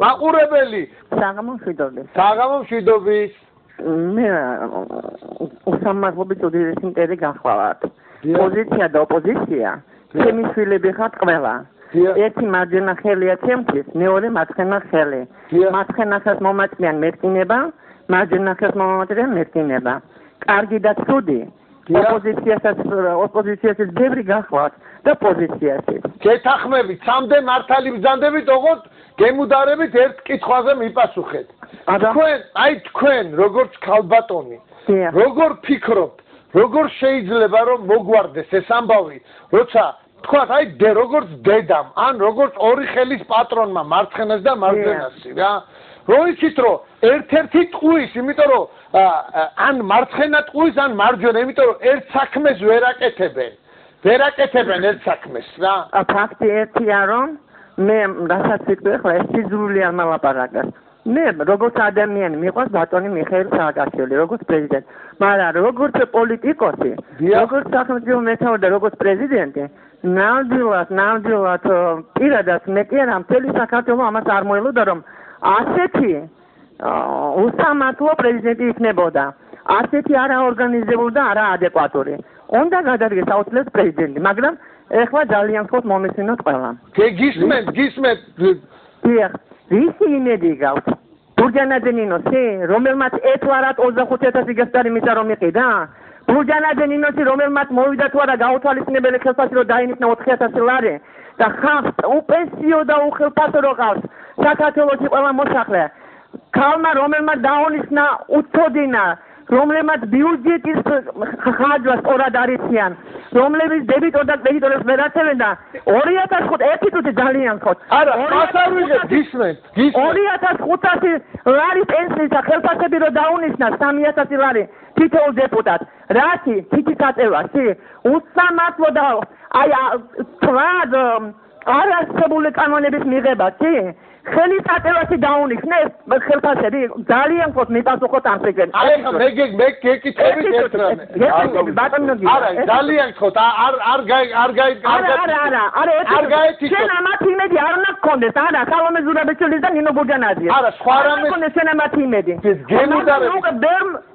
მაყურებელი საღამომშვიდობის მე უსამართლობის უდიდესი მტერი გახლავართ პოზიცია და ოპოზიცია ჩემი შვილები ხართ ყველა ერთი მარჯვენა ხელია ჩემთვის მეორე მარცხენა ხელი მარცხენა ხელს მომაწვიან მერკინება მარჯვენა ხელს მომაწვიან მერკინება კარგი და ცუდი ოპოზიციასაც ბევრი გახლავართ და პოზიციასაც გეთახმებით სამდე მართალი ბრძანდებით ოღონდ გემუდარებით ერთ კითხვაზე მიპასუხეთ თქვენ როგორც ქალბატონი როგორ ფიქრობთ როგორ შეიძლება რომ მოგვარდეს ეს ამბავი როცა თქვათ როგორც დედამ ან როგორც ორი ხელის პატრონმა მარცხენას და მარჯვენას რა რომ იცით რომ ერთ-ერთი ტყუის იმიტომ რომ ან მარცხენა ტყუის ან მარჯვენა იმიტომ რომ ერთ საქმეს ვერ აკეთებენ ერთ საქმეს რა ფაქტი ერთია რომ მე რასაც ვიტყვი ახლა ეს სიზრული არ მალაპარაკებს მე როგორც ადამიანი მიყვარს ბატონი მიხეილ სააკაშვილი როგორც პრეზიდენტი მაგრამ როგორც პოლიტიკოსი როგორც სახელმწიფო მეთაური და როგორც პრეზიდენტი ნამდვილად პირადად მე კი არა მთელი საქართველო ამას არ მოელოდა რომ ასეთი უსამართლო პრეზიდენტი იქნებოდა ასეთი არაორგანიზებული და არაადეკვატური უნდა გადადგეს აუცილებლად პრეზიდენტი მაგრამ ეხლა ძალიან ხოთ მომისმინოთ ყველა გისმენთ ვისი იმედი გაქვთ ბურჯანაძე ნინოსი რომელმაც ეთვარად 25000 გექტარი მისცა რომ იყიდა ბურჯანაძე ნინოსი რომელმაც მოვიდა თუ არა გაუთვალისწინებელი ხელფასი რომ დაინიშნა 4000 ლარი და ხალხს უპენსიო და უხელფასო რო ყავს საქართველოში ყველა მოსახლე ქალმა რომელმაც დაუნიშნა უწოდინა რომლებმაც ბიუჯეტის ხარჯვა სწორად არიციან რომლებიც დებიტორ და კრედიტორებს ვერ აცემენ და 2005 ერთი წუთი ძალიან ხოთ არა მასავიღეთ გისმენთ 2500 ლარი პენსიის და ხელფასები რო დაუნიშნა 3000 ლარი თითოეულ დეპუტატს რაში თითი საწევაში უსამართლო და თვად არასებული კანონების მიღება კი ხელის აწევაში დაუნიშნეს ხელფასები ძალიან ხოთ მიპასუხოთ ამ პრეზიდენტს მე გეკითხებით ერთ რამე არა ძალიან ხოთ არ გაეთიშოთ შენ ამათ იმედი არ უნდა გქონდეს არა სალომე ზურაბეჭიძის და ნინო ბურჯანაძის არა სხვა რამე შენ ამათ იმედი გემუდარებით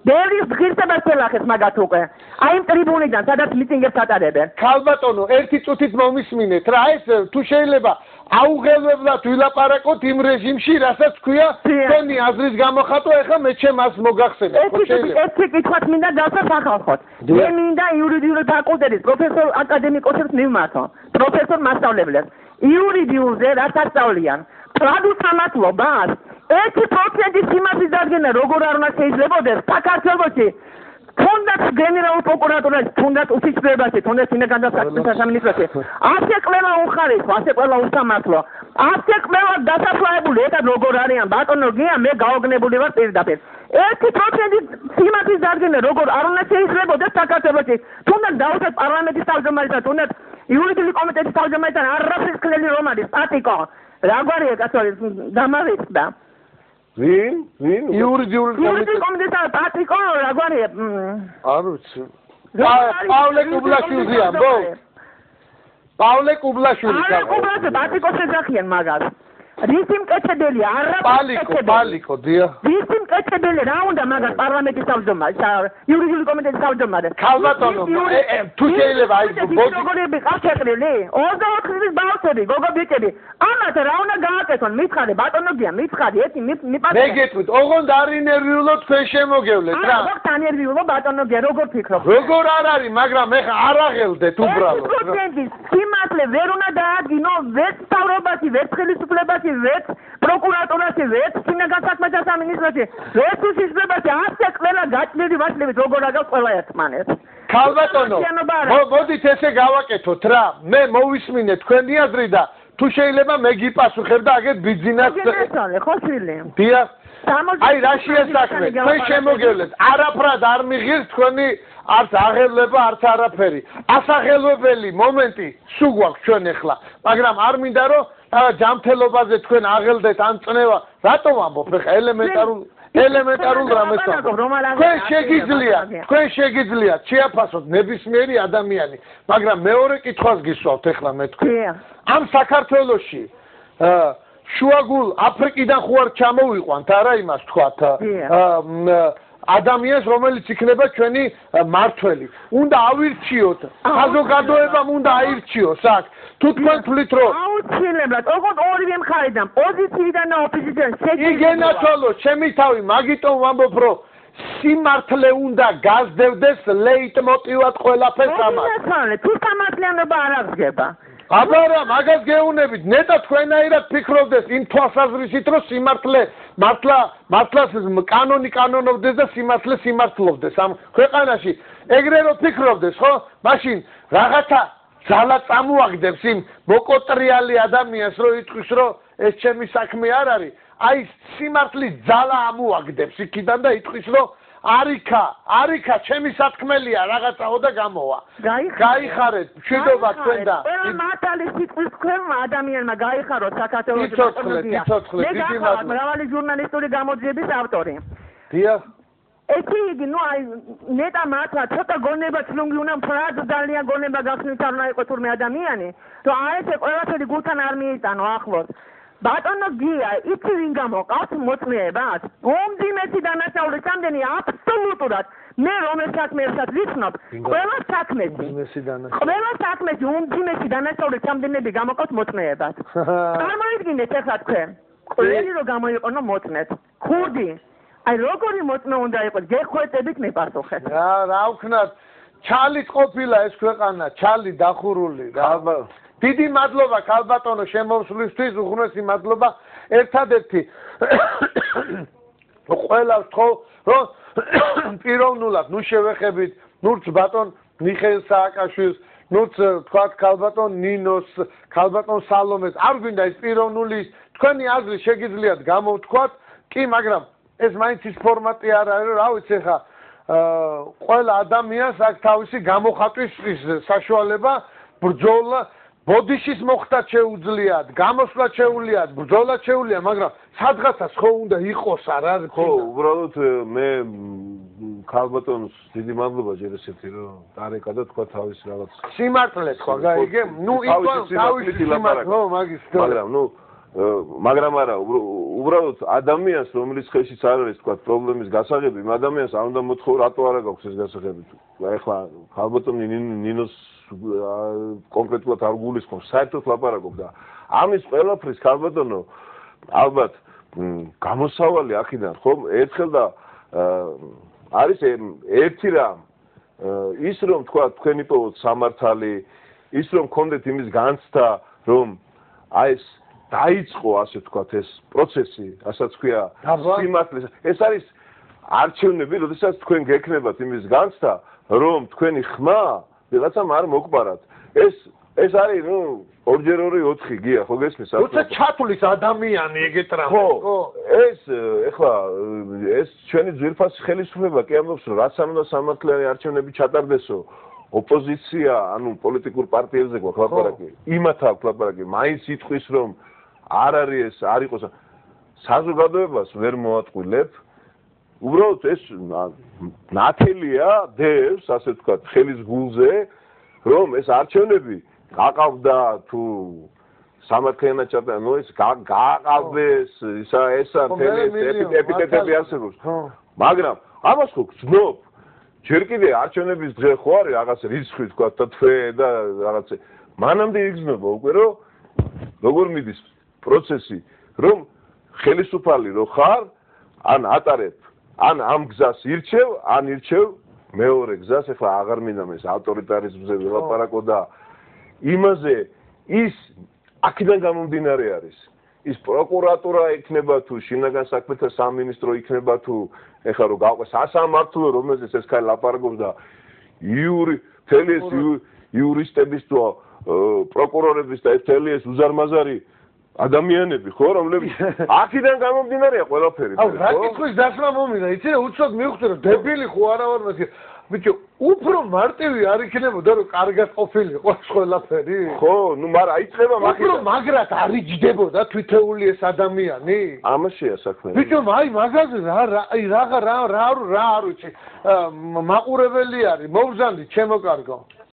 ბევრი ღირსებას ელახეთ მაგათ უკვე აი იმ ტრიბუნიდან სადაც მიტინგებს ატარებენ ქალბატონო ერთი წუთით მომისმინეთ რა ეს თუ შეიძლება აუღელებლად ვილაპარაკოთ იმ რეჟიმში, რასაც ქვია თქვენი აზრის გამოხატვა, ეხლა მე ჩემს მოგახსენებ. ერთი კითხვაც მინდა დასახალხოთ. მე მინდა იურიდიული ფაკულტეტის პროფესორ აკადემიკოსებს მივმართო. პროფესორ მასწავლებლებს. იურიდიულზე რაც ასწავლიან. პრადუსამართლობას 1% სიმართლის დადგენა როგორ არ უნდა შეიძლებოდეს საქართველოში. თუნდაც გენერალურ პროკურატურაში, თუნდაც ოფიცრებაში, თუნდაც ინგანდა სამინისტროში. ასე ყველა უხარისხო, ასე ყველა უსამართლო. ასე ყველა დასაფლავებული, ეტა როგორ არიან ბატონო გია, მე გაოგნებული ვარ პირდაპირ. 1% სიმართლის დადგენა როგორ არ უნდა შეიძლებოდეს საქართველოში. თუნდაც დაუშვათ პარლამენტის თავმჯდომარეთან, თუნდაც იურიდიული კომიტეტის თავმჯდომარეთან არაფრის ხელი რომ არის პატიკო. რა გვარია კაცო დამავიწყდა. ვინ იურიდიული კომიტეტის პატრიკო რა გვარია არ ვიცი პავლე კუბლაშვილია ბო პავლე კუბლაშვილი პატრიკოს ეძახიან მაგას რისი მკეთებელი არა პალიკო დია რისი მკეთებელი რა უნდა მაგას პარლამენტის თავმჯდომარე იურიდიული კომიტეტის თავმჯდომარე ქალბატონო თუ შეიძლება აი ბოდიშოგორები ყავშეყრილი 24 წლის ბავშვები გოგო ბიჭები ამათ რა უნდა გააკეთონ მითხარი ბატონო გია მითხარი ერთი მიპასუხე მე გეტყვით ოღონდ არ ინერვიულო თქვენ შემოგევლეთ რა არა თანერვიულო ბატონო გია როგორ ფიქრობ როგორ არ არის მაგრამ ეხა არ აღელდეთ უბრალოდ 1% სიმართლე ვერ უნდა დაადგინო ვერც თავრობაში ვერც ხელისუფლებაში ვერც პროკურატურაში ვერც სინაგასაქმეთა სამინისტროში ვერც უსიშლებაში ასე ყველა გაჭრილი ვაშლებით როგორ აგავს ყველა ერთმანეთს ქალბატონო მოდით ესე გავაკეთოთ რა მე მოვისმინე თქვენი აზრი და თუ შეიძლება მე გიპასუხებ და აგეთ ბიძინას ხო შვილი დიახ აი რა შეასახმე თქვენ შემოგევლეთ არაფრად არ მიღირს თქვენი არც აღელვება არც არაფერი ასაღელვებელი მომენტი სულ გვაქვს ჩვენ ახლა მაგრამ არ მინდა რომ ჯანმრთელობაზე თქვენ აღელდეთ ან წნევა რატომ ამბობ ხა ელემენტარულ რამეს თქვენ შეგიძლიათ შეაფასოთ ნებისმიერი ადამიანი მაგრამ მეორე კითხვას გისვავთ ახლა მე თქვენ ამ საქართველოში შუაგულ აფრიკიდან ხო არ ჩამოვიყვანთ არა იმას თქვათ ადამიანს რომელიც იქნება ჩვენი მართველი უნდა ავირჩიოთ საზოგადოებამ უნდა აირჩიოს აქ თუ თქვენ თვლით რომ აუცილებლად ოღონდ ორივე მხარიდან პოზიციიდან და ოპოზიციიდან იგენაცვალო ჩემი თავი მაგიტომ ვამბობ რომ სიმართლე უნდა გაზრდევდეს ლეიტმოტივად ყველაფერს ამას თუ სამართლიანობა არ აღდგება აბარა მაგას გეუბნებით ნეტა თქვენაირად ფიქრობდეს იმ თვალსაზრისით რომ სიმართლე მართლას კანონი კანონობდეს და სიმართლე სიმართლობდეს ამ ქვეყანაში ეგრე რომ ფიქრობდეს ხო მაშინ რაღაცა ძალა წამოაგდებს იმ მოკოტრიალი ადამიანს რომ იტყვის რომ ეს ჩემი საქმე არ არის აი სიმართლის ძალა ამოაგდებს იქიდან და იტყვის რომ არიქა ჩემი სათქმელია რაღაცაო და გამოვა გაიხარეთ მშვიდობა თქვენ და ყველა მართალი სიტყვის თქვენ ადამიანმა გაიხაროთ საქართველოს ცოცხლე დიდი მადლობა მრავალი ჟურნალისტური გამოძიების ავტორი დიახ ეთი იგი ნუ აი ნეტა მართლა ცოტა გონება ჩლუნგი უნდა ფრად ძალიან გონება გახსნით არ უნდა იყოს თურმე ადამიანი რომ აი ეს ყველაფერი გულთან არ მიიტანო ახლოს ბატონო გია იცი ვინ გამოყავს მოწმეებას უმძიმესი დანაშაულის სამდენი აბსოლუტურად მე რომელ საქმეებსაც ვიცნობ ყველა საქმეში უმძიმესი დანაშაულის სამდენები გამოყავს მოწმეებას წარმოიდგინეთ ახლა თქვენ ყველი რომ გამოიყენო მოწმეთ ქურდი აი როგორი მოწმე უნდა იყოს გეხვეწებით მიპასუხეთ რა ვქნათ ჩალით ყოფილა ეს ქვეყანა ჩალი დახურული რა დიდი მადლობა ქალბატონო შემოსვლისთვის უღრმესი მადლობა ერთადერთი ყველა ვთხოვ რომ პიროვნულად ნუ შევეხებით ნურც ბატონ მიხეილ სააკაშვილს ნურც თქვათ ქალბატონ ნინოს ქალბატონ სალომეს არ გვინდა ეს პიროვნული თქვენი აზრი შეგიძლიათ გამოვთქვათ კი მაგრამ ეს მაინც ის ფორმატი არ არის რა ვიცი ხა ყველა ადამიანს აქვს თავისი გამოხატვის საშუალება ბრძოლა ბოდიშის მოხდა შეუძლიათ, გამოსვლა შეუძლიათ, ბრძოლა შეუძლია, მაგრამ სადღაცაც ხო უნდა იყოს არა? ხო, უბრალოდ მე ქალბატონს დიდი მადლობა ჯერ ესეთი რომ დარეკა და თქვა თავის რაღაც სიმართლე თქვა, გაიგე? ნუ ის თავის სიმართლე, მაგრამ არა, უბრალოდ ადამიანს რომელიც ხელშიც არ არის თქვა პრობლემის გასაღები, იმ ადამიანს არ უნდა მოთხოვ რატო არა გაქვს ეს გასაღები. ეხლა ქალბატონი ნინოს კონკრეტულად არ გულისხმობს, საერთოდ ლაპარაკობ და ამის ყველაფრის ქალბატონო ალბათ გამოსავალი აქედან ხომ ერთხელ და არის ერთი რამ ის რომ თქვა თქვენი პოვოთ სამართალი ის რომ გქონდეთ იმის განცდა რომ აი ეს დაიწყო ასე ვთქვათ ეს პროცესი რასაც ქვია სიმართლის ეს არის არჩევნები როდესაც თქვენ გექნებათ იმის განცდა რომ თქვენი ხმა ვიღაცამ არ მოგპარათ ეს არის ნუ 2x2 გია ხო გესმის როცა ჩათulis ადამიანი ეგეთ რამე ხო ეს ეხლა ეს ჩვენი ძვირფასი ხელისუფლება კი ამბობს რომ რაც არ უნდა სამართლიანი არჩევნები ჩატარდესო ოპოზიცია ანუ პოლიტიკურ პარტიებზე გვაქვს ლაპარაკი იმათ აქვს ლაპარაკი მაინც იტყვის რომ არ არის ეს არ იყოს საზოგადოებას ვერ მოატყვილებ უბრალოდ ეს ნათელია დევს ასე ვთქვათ ხელის გულზე რომ ეს არჩევნები გაყავდა თუ სამართლიანად ჩატარდა ნუ ეს გაყავდეს ისა ეპიტეტები არსებობს მაგრამ ამას ხო გძნობ ჯერ კიდე არჩევნების დღე ხო არის რაღაც რიცხვი ვთქვათ და თვე და რაღაც მანამდე იგრძნობა უკვე რომ როგორ მიდის პროცესი რომ ხელისუფალი რო ხარ ან ატარებ ან ამ გზას ირჩევ ან ირჩევ მეორე გზას ეხლა აღარ მინდა მე ავტორიტარიზმზე ველაპარაკო და იმაზე ის აქედან გამომდინარე არის ის პროკურატურა იქნება თუ შინაგან საქმეთა სამინისტრო იქნება თუ ეხლა რო გავყეს სასამართლო რომელზეც ეს ხალხი ლაპარაკობს და იურისტების თუ პროკურორების და თელიეს უზარმაზარი ადამიანები ხო რომლებიც აქედან გამომდინარეა ყველაფერი აუ რა კითხვის დასმა მომიდა იცი რა უცოდ მივხვდი რომ დებილი ხო არა ვარ მაგრამ ბიჭო უფრო მარტივი არ იქნებოდა რომ კარგად ყოფილიყო ყველაფერი ხო ნუ მაგრამ აიწება მაგით უფრო მაგრად არ იჯდებოდა თვითეული ეს ადამიანი ამაშია საქმე ბიჭო აი მაგაზე რა არ ვიცი მაყურებელი არის მოვზანდი ჩემო კარგო